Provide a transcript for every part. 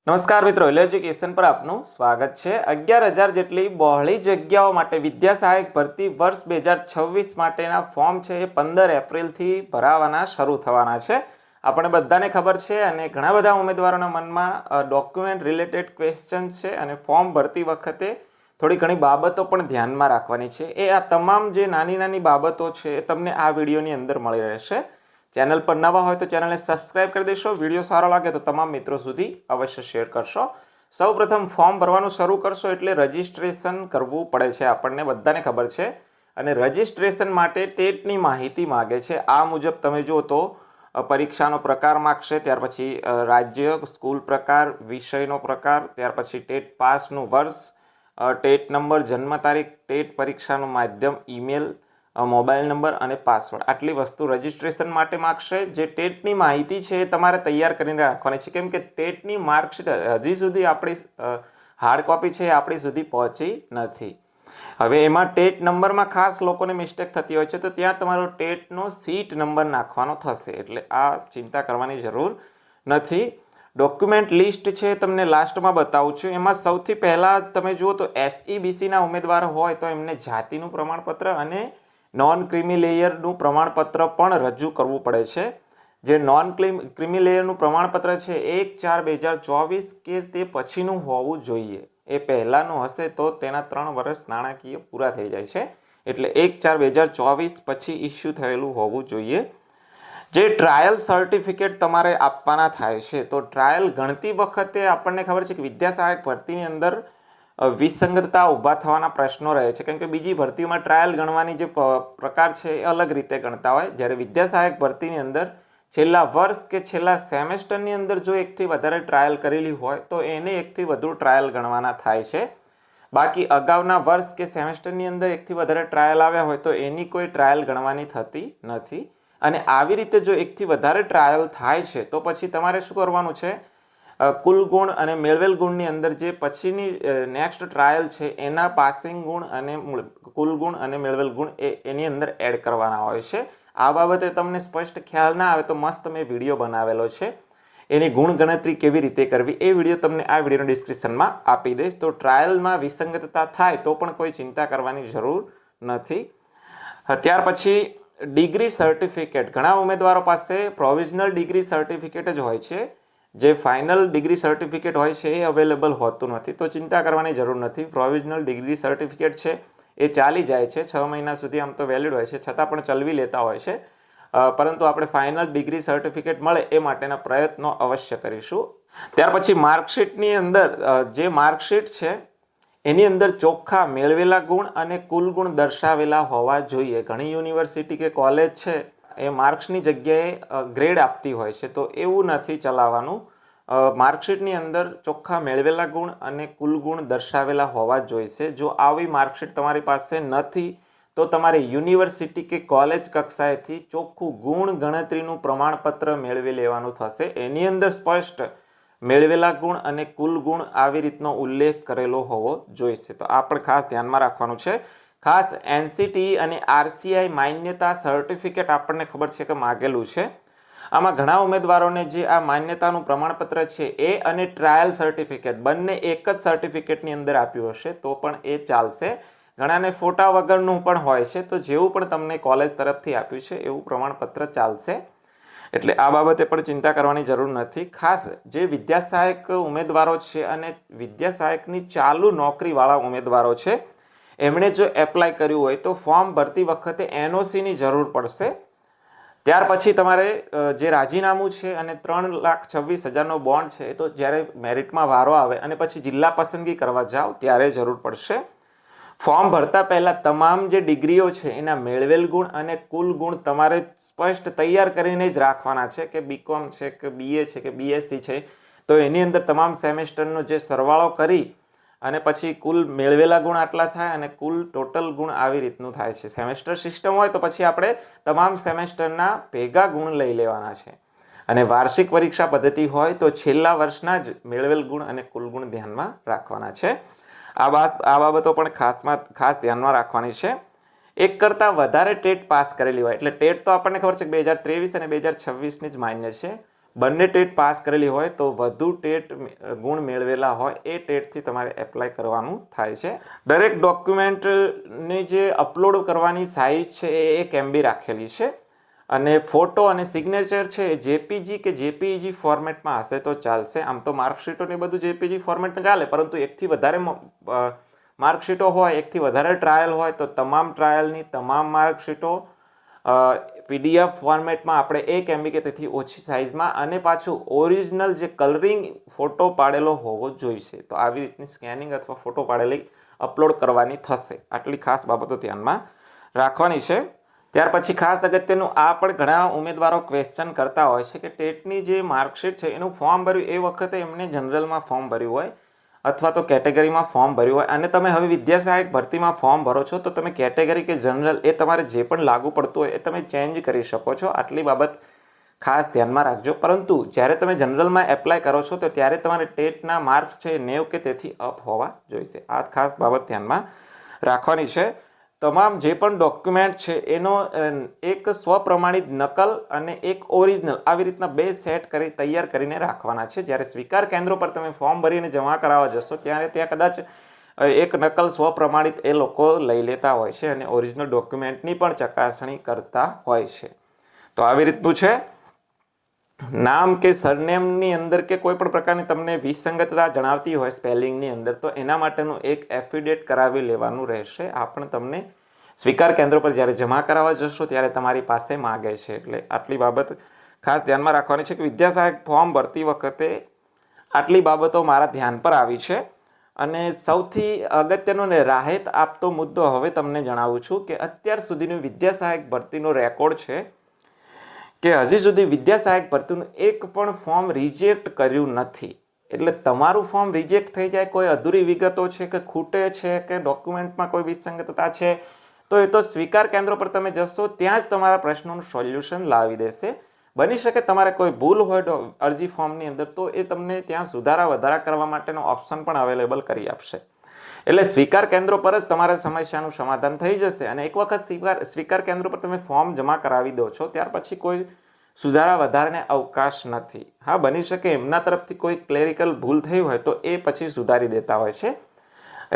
નમસ્કાર મિત્રો, એજ્યુકેશન પર આપનું સ્વાગત છે। 11,000 જેટલી બહોળી જગ્યાઓ માટે વિદ્યા સહાયક ભરતી વર્ષ 2026 માટેના ફોર્મ છે એ 15 એપ્રિલથી ભરાવાના શરૂ થવાના છે। આપણે બધાને ખબર છે અને ઘણા બધા ઉમેદવારોના મનમાં ડોક્યુમેન્ટ રિલેટેડ ક્વેશ્ચન્સ છે અને ફોર્મ ભરતી વખતે થોડી ઘણી બાબતો પણ ધ્યાનમાં રાખવાની છે। આ તમામ જે નાની નાની બાબતો છે એ તમને આ વિડીયોની અંદર મળી રહેશે। चैनल पर नवा हो तो चैनल ने सब्सक्राइब कर देशो। वीडियो सारो लगे तो तमाम मित्रों सुधी अवश्य शेर करशो। सौ प्रथम फॉर्म भरवानुं शरू करशो एटले रजिस्ट्रेशन करवुं पड़े छे, आपणे बधाने खबर छे। अने रजिस्ट्रेशन माटे टेटनी माहिती मांगे छे। आ मुजब तमे जो तो परीक्षानो प्रकार मागशे, त्यार पछी राज्य स्कूल प्रकार, विषयनो प्रकार, त्यार पछी टेट पासनुं वर्ष, टेट नंबर, जन्म तारीख, टेट परीक्षानुं माध्यम, ईमेल, मोबाइल नंबर और पासवर्ड आटली वस्तु रजिस्ट्रेशन माटे मागशे। जे टेटनी माहिती है तमारे तैयार करीने राखवानी छे, केम के टेटनी मार्कशीट हजी सुधी आपणी हार्ड कॉपी है आपणी सुधी पहोंची नथी। हवे एमां टेट नंबर में खास लोकोने मिस्टेक थती होय छे, तो त्यां तमारो टेटनो सीट नंबर नाखवानो थशे, एटले आ चिंता करवानी जरूर नथी। डॉक्यूमेंट लिस्ट है तमने लास्ट में बतावुं छुं। एमां सौथी पहला तमे जुओ तो SEBC ना उमेदवार होय तो एमने जातिनुं प्रमाणपत्र अने नॉन क्रीमी लेयरનું પ્રમાણપત્ર પણ રજૂ કરવું પડે છે। જે નોન ક્રીમી લેયરનું પ્રમાણપત્ર છે 1/4/2024 કે તે પછીનું હોવું જોઈએ। એ પહેલાનું હશે તો તેના 3 વર્ષ નાણાકીય પૂરા થઈ જાય છે, એટલે 1/4/2024 પછી ઇસ્યુ થયેલું હોવું જોઈએ। જે ટ્રાયલ સર્ટિફિકેટ તમારે આપવાના થાય છે, તો ટ્રાયલ ગણતી વખતે આપણને ખબર છે કે વિદ્યા સહાયક ભરતીની અંદર विसंगतता उभा थवाना प्रश्नों रहे छे, केम के बीजी भर्ती में ट्रायल गणवानी जे प्रकार छे ए अलग रीते गणता होय। ज्यारे विद्या सहायक भर्ती अंदर छेल्ला वर्ष के छेल्ला सेमेस्टर अंदर जो एक थी वधारे ट्रायल करेली होय तो एने एक थी वधु ट्रायल गणवाना थाय छे। बाकी अगाउना वर्ष के सेमेस्टर अंदर एक थी वधारे ट्रायल आव्या होय तो एनी कोई ट्रायल गणवानी थती नथी। अने आवी रीते जो एक थी वधारे ट्रायल थाय छे तो पछी तमारे शुं करवानुं छे, कुल गुण अने मेळवेल गुणनी अंदर जे पछीनी नेक्स्ट ट्रायल छे एना पासिंग गुण अने कुल गुण अने मेळवेल गुण एनी अंदर एड करवाना होय छे। आ बाबते तमने स्पष्ट ख्याल ना आवे तो मस्त मैं विडियो बनावेलो छे, एनी गुण गणतरी केवी रीते करवी ए विडियो तमने आ विडियोना डिस्क्रिप्शनमां आपी दईश। तो ट्रायलमां विसंगतता थाय तो पण कोई चिंता करवानी जरूर नथी। त्यार पछी डिग्री सर्टिफिकेट, घणा उमेदवारो पासे प्रोविजनल डिग्री सर्टिफिकेट ज होय छे। जे फाइनल डिग्री सर्टिफिकेट होय छे ए अवेलेबल होतुं नथी, तो चिंता करवानी जरूर नथी। प्रोविजनल डिग्री सर्टिफिकेट छे ए चाली जाय छे, 6 महीना सुधी आम तो वेलिड होय छे, छतां पण चलवी लेता होय छे, परंतु आपणे फाइनल डिग्री सर्टिफिकेट मळे ए माटेना प्रयत्नो अवश्य करीशुं। त्यार पछी मार्कशीटनी अंदर जे मार्कशीट छे एनी अंदर चोख्खा मेळवेला गुण अने कुल गुण दर्शावेला होवा जोईए। घणी युनिवर्सिटी के कॉलेज छे ए मार्क्सनी जग्याए ग्रेड आपती होय छे, तो एवुं नथी चलाववानुं। मार्कशीटनी अंदर चोख्खा मेळवेला गुण अने कुल गुण दर्शावेला होवा जोईशे। जो आवी मार्कशीट तमारी पासे नथी तो तमारे युनिवर्सिटी के कॉलेज कक्षाएथी चोख्खुं गुण गणतरीनुं प्रमाणपत्र मेळवी लेवानुं थशे। एनी अंदर स्पष्ट मेळवेला गुण अने कुल गुण आवी रीतनो उल्लेख करेलो होवो जोईशे। तो आ पण खास ध्यानमां राखवानुं छे। खास NCTE અને RCI मान्यता सर्टिफिकेट आपने खबर है कि मांगेलू है। आमां घणा उम्मीदवारों जे आ मान्यतानुं प्रमाणपत्र है ए अने ट्रायल सर्टिफिकेट बंने एक ज सर्टिफिकेटनी अंदर आप्युं हशे तो पण ए चालशे। घणाने फोटा वगरनुं पण होय छे, तो जेवुं पण तमने कॉलेज तरफथी आप्युं छे एवुं प्रमाणपत्र चालशे, एटले आ बाबते पण चिंता करवानी जरूर नथी। खास जे विद्या सहायक उमेदवारो छे अने विद्या सहायकनी चालू नौकरीवाळा उमेदवारो छे एमणे जो एप्लाय कर्युं होय तो फॉर्म भरती वखते NOC नी जरूर पड़शे। त्यार पछी तमारे जे राजीनामું छे अने 3,26,000 नो बॉन्ड छे तो ज्यारे मेरिटमां वारो आवे अने पछी जिल्ला पसंदगी करवा जाओ त्यारे जरूर पड़शे। फॉर्म भरता पहला तमाम जे डिग्रीओ छे एना मेळवेल गुण अने कुल गुण तमारे स्पष्ट तैयार करीने ज राखवाना छे के BCom छे के BA छे के BSc छे, तो एनी अंदर तमाम सेमेस्टरनो जे सरवाळो करी અને પછી કુલ મેળવેલા ગુણ આટલા થાય અને કુલ ટોટલ ગુણ આવી રીતનું થાય છે। સેમેસ્ટર સિસ્ટમ હોય તો પછી આપણે તમામ સેમેસ્ટરના ભેગા ગુણ લઈ લેવાના છે અને વાર્ષિક પરીક્ષા પદ્ધતિ હોય તો છેલ્લા વર્ષના જ મેળવેલ ગુણ અને કુલ ગુણ ધ્યાનમાં રાખવાના છે। આ બાબતો પણ ખાસ ધ્યાનમાં રાખવાની છે। એક કરતાં વધારે ટેટ પાસ કરેલી હોય એટલે ટેટ તો આપણને ખબર છે કે 2023 અને 2026ની જ માન્ય છે, બંને ટેટ પાસ કરેલી હોય તો વધુ ટેટ ગુણ મેળવેલા હોય એ ટેટથી તમારે એપ્લાય કરવાનું થાય છે. દરેક ડોક્યુમેન્ટની જે અપલોડ કરવાની સાઇઝ છે એ 1 MB રાખેલી છે અને ફોટો અને સિગ્નેચર છે એ જેપીજી કે જેપીઈજી ફોર્મેટમાં હશે તો ચાલશે. આમ તો માર્કશીટો ને બધું જેપીજી ફોર્મેટમાં ચાલે, પરંતુ એકથી વધારે માર્કશીટો હોય, એકથી વધારે ટ્રાયલ હોય તો તમામ ટ્રાયલની તમામ માર્કશીટો PDF ફોર્મેટમાં આપણે 1 MB કે તેથી ઓછી સાઇઝમાં અને પાછું ઓરિજિનલ જે કલરિંગ ફોટો પાડેલો હોવો જોઈશે. તો આવી રીતની સ્કેનિંગ અથવા ફોટો પાડેલી અપલોડ કરવાની થશે. આટલી ખાસ બાબતો ધ્યાનમાં રાખવાની છે. ત્યાર પછી ખાસ અગત્યનું આ પણ ઘણા ઉમેદવારો ક્વેશ્ચન કરતા હોય છે કે ટેટની જે માર્કશીટ છે એનું ફોર્મ ભર્યું એ વખતે એમને જનરલમાં ફોર્મ ભર્યું હોય અથવા તો કેટેગરીમાં ફોર્મ ભર્યું હોય અને તમે હવે વિદ્યા સહાયક ભરતીમાં ફોર્મ ભરો છો તો તમે કેટેગરી કે જનરલ એ તમારે જે પણ લાગુ પડતું હોય એ તમે ચેન્જ કરી શકો છો. આટલી બાબત ખાસ ધ્યાનમાં રાખજો. પરંતુ જ્યારે તમે જનરલમાં એપ્લાય કરો છો તો ત્યારે તમારે ટેટના માર્ક્સ છે 90 કે તેથી અપ હોવા જોઈશે. આ ખાસ બાબત ધ્યાનમાં રાખવાની છે. તમામ જે પણ ડોક્યુમેન્ટ છે એનો એક સ્વપ્રમાણિત નકલ અને એક ઓરિજિનલ આવી રીતના 2 સેટ કરી તૈયાર કરીને રાખવાના છે. જ્યારે સ્વીકાર કેન્દ્રો પર તમે ફોર્મ ભરીને જમા કરાવવા જશો ત્યારે ત્યાં કદાચ એક નકલ સ્વપ્રમાણિત એ લોકો લઈ લેતા હોય છે અને ઓરિજિનલ ડોક્યુમેન્ટની પણ ચકાસણી કરતા હોય છે. તો આવી રીતનું છે. નામ કે સરનેમની અંદર કે કોઈ પણ પ્રકારની તમને વિસંગતતા જણાવતી હોય સ્પેલિંગની અંદર તો એના માટેનું એક એફિડેટ કરાવી લેવાનું રહેશે. આ પણ તમને સ્વીકાર કેન્દ્ર પર જ્યારે જમા કરાવવા જશો ત્યારે તમારી પાસે માગે છે. એટલે આટલી બાબત ખાસ ધ્યાનમાં રાખવાની છે કે વિદ્યા સહાયક ફોર્મ ભરતી વખતે આટલી બાબતો મારા ધ્યાન પર આવી છે. અને સૌથી અગત્યનો ને રાહત આપતો મુદ્દો હવે તમને જણાવું છું કે અત્યાર સુધીનું વિદ્યા સહાયક ભરતીનો રેકોર્ડ છે કે હજી સુધી વિદ્યા સહાયક ભરતીનું એક પણ ફોર્મ રિજેક્ટ કર્યું નથી. એટલે તમારું ફોર્મ રિજેક્ટ થઈ જાય, કોઈ અધૂરી વિગતો છે કે ખૂટે છે કે ડોક્યુમેન્ટમાં કોઈ વિસંગતતા છે તો એ તો સ્વીકાર કેન્દ્રો પર તમે જશો ત્યાં જ તમારા પ્રશ્નોનું સોલ્યુશન લાવી દેશે. બની શકે તમારે કોઈ ભૂલ હોય અરજી ફોર્મની અંદર તો એ તમને ત્યાં સુધારા વધારા કરવા માટેનો ઓપ્શન પણ અવેલેબલ કરી આપશે. એટલે સ્વીકાર કેન્દ્રો પર જ તમારા સમસ્યાનું સમાધાન થઈ જશે. અને એક વખત સ્વીકાર કેન્દ્રો પર તમે ફોર્મ જમા કરાવી દો છો ત્યાર પછી કોઈ સુધારા વધારાને અવકાશ નથી. હા, બની શકે એમના તરફથી કોઈ ક્લેરિકલ ભૂલ થઈ હોય તો એ પછી સુધારી દેતા હોય છે.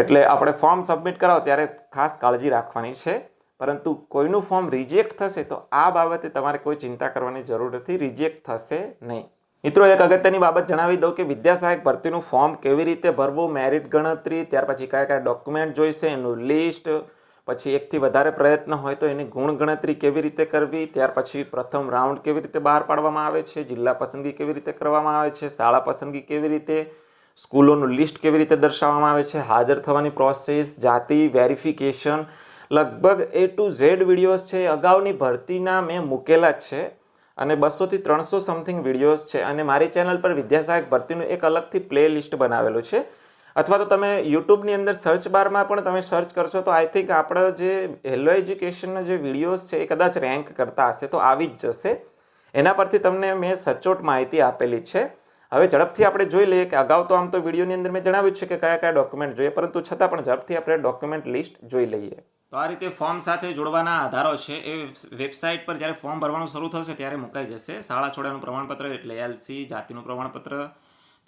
એટલે આપણે ફોર્મ સબમિટ કરાવો ત્યારે ખાસ કાળજી રાખવાની છે. પરંતુ કોઈનું ફોર્મ રિજેક્ટ થશે તો આ બાબતે તમારે કોઈ ચિંતા કરવાની જરૂર નથી. રિજેક્ટ થશે નહીં. મિત્રો, એક અગત્યની બાબત જણાવી દઉં કે વિદ્યા સહાયક ભરતીનું ફોર્મ કેવી રીતે ભરવું, મેરિટ ગણતરી, ત્યાર પછી કયા કયા ડોક્યુમેન્ટ જોઈશે એનું લિસ્ટ, પછી એકથી વધારે પ્રયત્ન હોય તો એની ગુણ ગણતરી કેવી રીતે કરવી, ત્યાર પછી પ્રથમ રાઉન્ડ કેવી રીતે બહાર પાડવામાં આવે છે, જિલ્લા પસંદગી કેવી રીતે કરવામાં આવે છે, શાળા પસંદગી કેવી રીતે, સ્કૂલોનું લિસ્ટ કેવી રીતે દર્શાવવામાં આવે છે, હાજર થવાની પ્રોસેસ, જાતિ વેરિફિકેશન, લગભગ A to Z વિડીયોઝ છે અગાઉની ભરતીના મેં મૂકેલા જ છે અને 200 થી 300 સમથિંગ વિડીયોઝ છે. અને મારી ચેનલ પર વિદ્યા સહાયક ભરતીનું એક અલગથી પ્લે લિસ્ટ બનાવેલું છે. અથવા તો તમે યુટ્યુબની અંદર સર્ચ બારમાં પણ તમે સર્ચ કરશો તો આઈ થિંક આપણા જે હેલો એજ્યુકેશનના જે વિડીયોઝ છે એ કદાચ રેન્ક કરતા હશે તો આવી જ જશે. એના પરથી તમને મેં સચોટ માહિતી આપેલી છે. હવે ઝડપથી આપણે જોઈ લઈએ કે અગાઉ તો આમ તો વિડીયોની અંદર મેં જણાવ્યું છે કે કયા કયા ડોક્યુમેન્ટ જોઈએ, પરંતુ છતાં પણ ઝડપથી આપણે ડોક્યુમેન્ટ લિસ્ટ જોઈ લઈએ. તો આ રીતે ફોર્મ સાથે જોડવાના આધારો છે એ વેબસાઇટ પર જ્યારે ફોર્મ ભરવાનું શરૂ થશે ત્યારે મુકાઈ જશે. શાળા છોડ્યાનું પ્રમાણપત્ર એટલે LC, જાતિનું પ્રમાણપત્ર,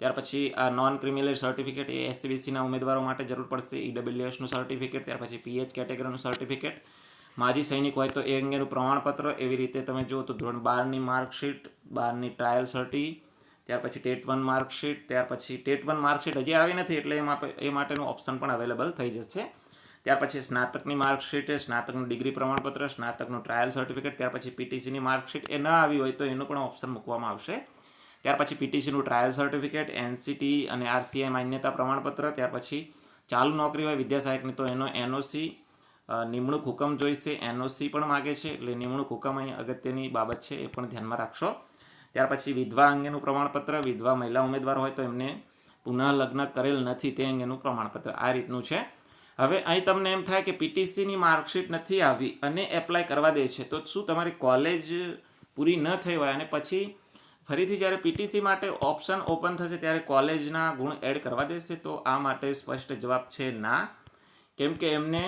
ત્યાર પછી આ નોન ક્રિમિનલ સર્ટિફિકેટ એ SCBCના ઉમેદવારો માટે જરૂર પડશે, EWSનું સર્ટિફિકેટ, ત્યાર પછી PH કેટેગરીનું સર્ટિફિકેટ, માજી સૈનિક હોય તો એ અંગેનું પ્રમાણપત્ર. એવી રીતે તમે જુઓ તો ધોરણ 12ની માર્કશીટ, 12ની ટ્રાયલ સર્ટી, ત્યાર પછી ટેટ 1 માર્કશીટ, ત્યાર પછી ટેટ 1 માર્કશીટ હજી આવી નથી એટલે એ માટેનું ઓપ્શન પણ અવેલેબલ થઈ જશે. ત્યાર પછી સ્નાતકની માર્કશીટ, સ્નાતકનું ડિગ્રી પ્રમાણપત્ર, સ્નાતકનું ટ્રાયલ સર્ટિફિકેટ, ત્યાર પછી PTCની માર્કશીટ એ ન આવી હોય તો એનું પણ ઓપ્શન મૂકવામાં આવશે. ત્યાર પછી PTCનું ટ્રાયલ સર્ટિફિકેટ, NCT અને RCI માન્યતા પ્રમાણપત્ર, ત્યાર પછી ચાલુ નોકરી હોય વિદ્યા સહાયકની તો એનો NOC, નિમણૂક હુકમ જોઈશે, NOC પણ માગે છે એટલે નિમણૂક હુકમ અહીં અગત્યની બાબત છે એ પણ ધ્યાનમાં રાખશો. ત્યાર પછી વિધવા અંગેનું પ્રમાણપત્ર, વિધવા મહિલા ઉમેદવાર હોય તો એમને પુનઃ લગ્ન કરેલ નથી તે અંગેનું પ્રમાણપત્ર. આ રીતનું છે. હવે અહીં તમને એમ થાય કે PTCની માર્કશીટ નથી આવી અને એપ્લાય કરવા દે છે તો શું તમારી કોલેજ પૂરી ન થઈ હોય અને પછી ફરીથી જ્યારે PTC માટે ઓપ્શન ઓપન થશે ત્યારે કોલેજના ગુણ એડ કરવા દેશે? તો આ માટે સ્પષ્ટ જવાબ છે ના. કેમ કે એમને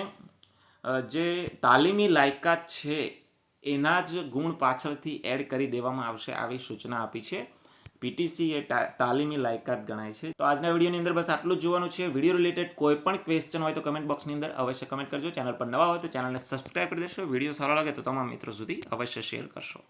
જે તાલીમી લાયકાત છે એના જ ગુણ પાછળથી એડ કરી દેવામાં આવશે આવી સૂચના આપી છે. પીટીસી એ તાલીમી લાયકાત ગણાય છે. તો આજના વિડીયોની અંદર બસ આટલું જ જોવાનું છે. વિડીયો રિલેટેડ કોઈ પણ ક્વેશ્ચન હોય તો કમેન્ટ બોક્સની અંદર અવશ્ય કમેન્ટ કરજો. ચેનલ પર નવા હોય તો ચેનલને સબસ્ક્રાઈબ કરી દેશો. વિડીયો સારો લાગે તો તમામ મિત્રો સુધી અવશ્ય શેર કરશો.